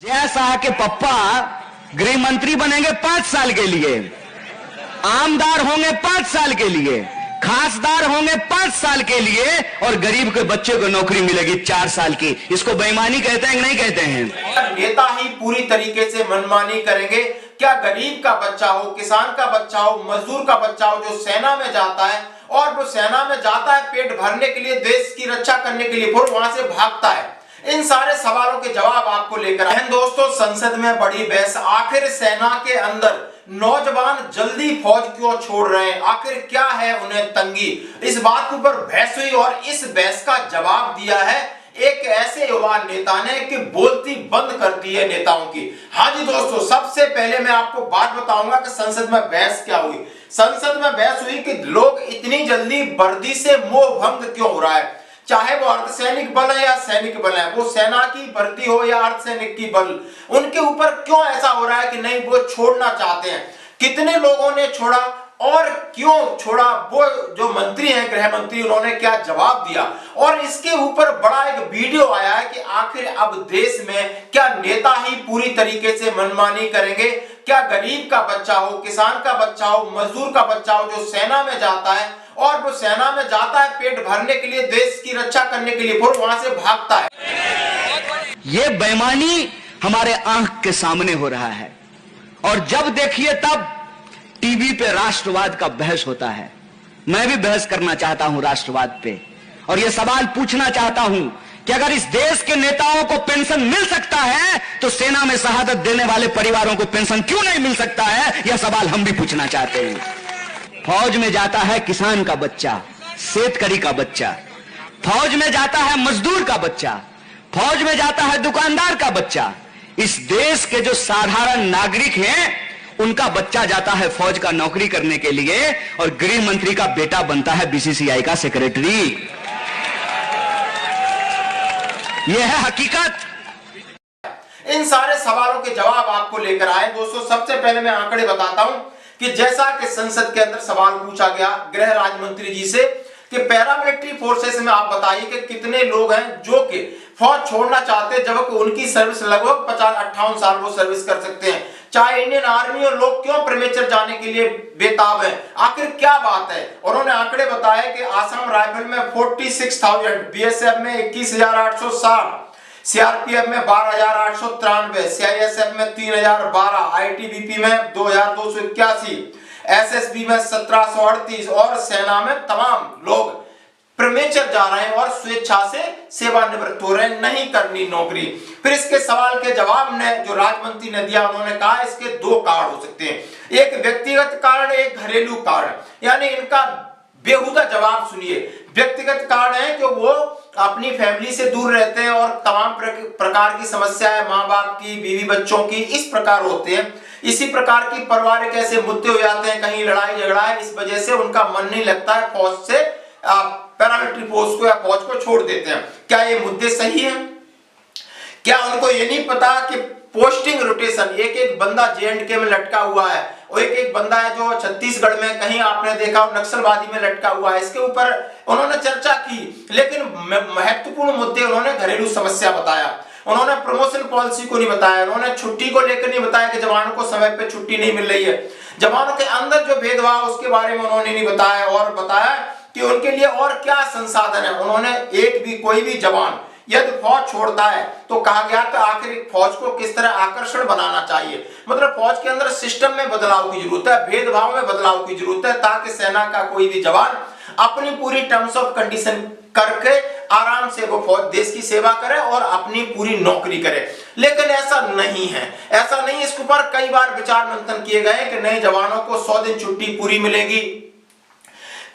जय शाह के पप्पा गृह मंत्री बनेंगे 5 साल के लिए, आमदार होंगे 5 साल के लिए, खासदार होंगे 5 साल के लिए और गरीब के बच्चे को नौकरी मिलेगी 4 साल की। इसको बेईमानी कहते हैं कि नहीं कहते हैं? नेता ही पूरी तरीके से मनमानी करेंगे। क्या गरीब का बच्चा हो, किसान का बच्चा हो, मजदूर का बच्चा हो जो सेना में जाता है और वो सेना में जाता है पेट भरने के लिए, देश की रक्षा करने के लिए, फिर वहां से भागता है, इन सारे सवालों के जवाब आपको लेकर आए दोस्तों। संसद में बड़ी बहस, आखिर सेना के अंदर नौजवान जल्दी फौज क्यों छोड़ रहे हैं, आखिर क्या है उन्हें तंगी, इस बात के ऊपर बहस हुई और इस बहस का जवाब दिया है एक ऐसे युवा नेता ने कि बोलती बंद कर दी है नेताओं की। हाँ जी दोस्तों, सबसे पहले मैं आपको बात बताऊंगा कि संसद में बहस क्या हुई। संसद में बहस हुई कि लोग इतनी जल्दी वर्दी से मोह भंग क्यों हो रहा है, चाहे वो अर्धसैनिक बल है या सैनिक बल है, वो सेना की भर्ती हो या अर्धसैनिक की बल, उनके ऊपर क्यों ऐसा हो रहा है कि नहीं वो छोड़ना चाहते हैं। कितने लोगों ने छोड़ा और क्यों छोड़ा, वो जो मंत्री हैं गृह मंत्री, उन्होंने क्या जवाब दिया। और इसके ऊपर बड़ा एक वीडियो आया है कि आखिर अब देश में क्या नेता ही पूरी तरीके से मनमानी करेंगे। क्या गरीब का बच्चा हो, किसान का बच्चा हो, मजदूर का बच्चा हो जो सेना में जाता है और वो सेना में जाता है पेट भरने के लिए, देश की रक्षा करने के लिए, फिर वहां से भागता है। ये बेईमानी हमारे आंख के सामने हो रहा है और जब देखिए तब टीवी पे राष्ट्रवाद का बहस होता है। मैं भी बहस करना चाहता हूं राष्ट्रवाद पे और यह सवाल पूछना चाहता हूं कि अगर इस देश के नेताओं को पेंशन मिल सकता है तो सेना में शहादत देने वाले परिवारों को पेंशन क्यों नहीं मिल सकता है, यह सवाल हम भी पूछना चाहते हैं। फौज में जाता है किसान का बच्चा, शेतकरी का बच्चा, फौज में जाता है मजदूर का बच्चा, फौज में जाता है दुकानदार का बच्चा। इस देश के जो साधारण नागरिक हैं उनका बच्चा जाता है फौज का नौकरी करने के लिए और गृह मंत्री का बेटा बनता है बीसीसीआई का सेक्रेटरी। यह है हकीकत। इन सारे सवालों के जवाब आपको लेकर आए दोस्तों। सबसे पहले मैं आंकड़े बताता हूं कि जैसा कि संसद के अंदर सवाल पूछा गया गृह राज्य मंत्री जी से कि पैरामिलिट्री फोर्सेस में आप बताइए कि कितने लोग हैं जो कि फौज छोड़ना चाहते हैं, जबकि उनकी सर्विस लगभग 50-58 साल वो सर्विस कर सकते हैं। चाहे इंडियन आर्मी और लोग क्यों प्रीमेच्योर जाने के लिए बेताब हैं, आखिर क्या बात है। उन्होंने आंकड़े बताए कि आसाम राइफल में 46,000, बीएसएफ में 21,860, सीआरपीएफ में 12,893, सीआईएसएफ में 3,012, आईटीबीपी में 2,281, एसएसबी में 1,738 और सेना में तमाम लोग प्रीमेच्योर जा रहे हैं और स्वेच्छा से सेवानिवृत्त हो रहे हैं, नहीं करनी नौकरी। फिर इसके सवाल के जवाब में जो राज्य मंत्री ने दिया, उन्होंने कहा इसके 2 कारण हो सकते हैं, एक व्यक्तिगत कारण, एक घरेलू कारण। यानी इनका बेहुदा जवाब सुनिए। व्यक्तिगत कारण है कि वो अपनी फैमिली से दूर रहते हैं और तमाम प्रकार की समस्याएं माँ बाप की, बीवी बच्चों की इस प्रकार होते हैं। इसी प्रकार की पारिवारिक ऐसे मुद्दे हो जाते हैं, कहीं लड़ाई झगड़ा है, इस वजह से उनका मन नहीं लगता है फौज से, पैरामिलिट्री फोर्स को या फौज को छोड़ देते हैं। क्या ये मुद्दे सही हैं? क्या उनको ये नहीं पता कि पोस्टिंग रोटेशन, एक एक बंदा जेएंडके में लटका हुआ है और एक एक बंदा है जो छत्तीसगढ़ में कहीं आपने देखा नक्सलवादी में लटका हुआ है। इसके ऊपर उन्होंने चर्चा की, लेकिन महत्वपूर्ण मुद्दे उन्होंने घरेलू समस्या बताया, उन्होंने प्रमोशन पॉलिसी को नहीं बताया, उन्होंने छुट्टी को लेकर नहीं बताया कि जवानों को समय पे छुट्टी नहीं मिल रही है, जवानों के अंदर जो भेदभाव उसके बारे में उन्होंने नहीं बताया और बताया कि उनके लिए और क्या संसाधन है। उन्होंने एक भी कोई भी जवान यदि फौज छोड़ता है तो कहा गया तो आखिर फौज को किस तरह आकर्षण बनाना चाहिए, मतलब फौज के अंदर सिस्टम में बदलाव की जरूरत है, भेदभाव में बदलाव की जरूरत है, ताकि सेना का कोई भी जवान अपनी पूरी टर्म्स ऑफ कंडीशन करके आराम से वो फौज देश की सेवा करे और अपनी पूरी नौकरी करे। लेकिन ऐसा नहीं है, ऐसा नहीं। इसके ऊपर कई बार विचार मंथन किए गए कि नहीं, जवानों को 100 दिन छुट्टी पूरी मिलेगी,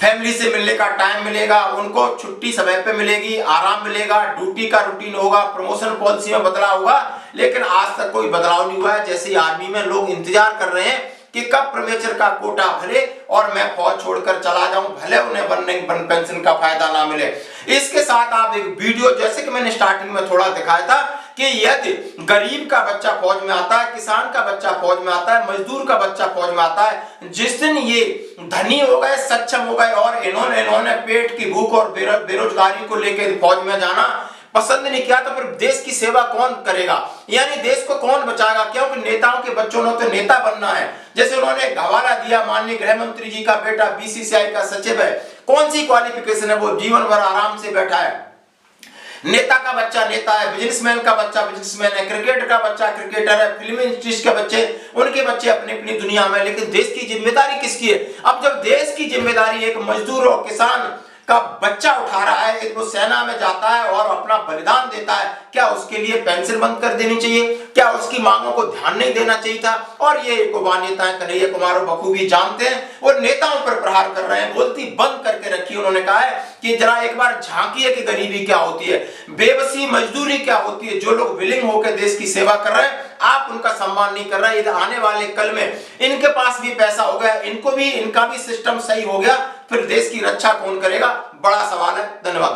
फैमिली से मिलने का टाइम मिलेगा, उनको छुट्टी समय पे मिलेगी, आराम मिलेगा, ड्यूटी का रूटीन होगा, प्रमोशन पॉलिसी में बदलाव होगा। लेकिन आज तक कोई बदलाव नहीं हुआ है। जैसे आर्मी में लोग इंतजार कर रहे हैं कि कब प्रीमेच्योर का कोटा भरे और मैं फौज छोड़कर चला जाऊं, भले उन्हें वन पेंशन का फायदा ना मिले। इसके साथ आप एक वीडियो, जैसे कि मैंने स्टार्टिंग में थोड़ा दिखाया था कि यदि गरीब का बच्चा फौज में आता है, किसान का बच्चा फौज में आता है, मजदूर का बच्चा फौज में आता है, जिस दिन ये धनी हो गए, सक्षम हो गए और इन्होंने पेट की भूख और बेरोजगारी को लेकर फौज में जाना, पसंद नहीं किया तो फिर देश की सेवा कौन करेगा, यानी देश को कौन बचाएगा? क्योंकि नेताओं के बच्चों ने तो नेता बनना है। जैसे उन्होंने एक हवाला दिया, माननीय गृह मंत्री जी का बेटा बीसीसीआई का सचिव है, कौन सी क्वालिफिकेशन है, वो जीवन भर आराम से बैठा है। नेता का बच्चा नेता है, बिजनेसमैन का बच्चा बिजनेसमैन है, क्रिकेटर का बच्चा क्रिकेटर है, फिल्म इंडस्ट्री के बच्चे उनके बच्चे अपनी अपनी दुनिया में। लेकिन देश की जिम्मेदारी किसकी है? अब जब देश की जिम्मेदारी एक मजदूर और किसान का बच्चा उठा रहा है, वो सेना में जाता है और अपना बलिदान देता है, क्या उसके लिए पेंशन बंद कर देनी चाहिए? क्या उसकी मांगों को ध्यान नहीं देना चाहिए था? और ये युवा नेता कन्हैया कुमार बखूबी जानते हैं और नेताओं पर प्रहार कर रहे हैं। बोलती बंद करके रखी। उन्होंने कहा है कि जरा एक बार झांकिए कि गरीबी क्या होती है, बेबसी मजदूरी क्या होती है। जो लोग विलिंग होकर देश की सेवा कर रहे हैं, आप उनका सम्मान नहीं कर रहे। इधर आने वाले कल में इनके पास भी पैसा हो गया, इनका भी सिस्टम सही हो गया, फिर देश की रक्षा कौन करेगा? बड़ा सवाल है। धन्यवाद।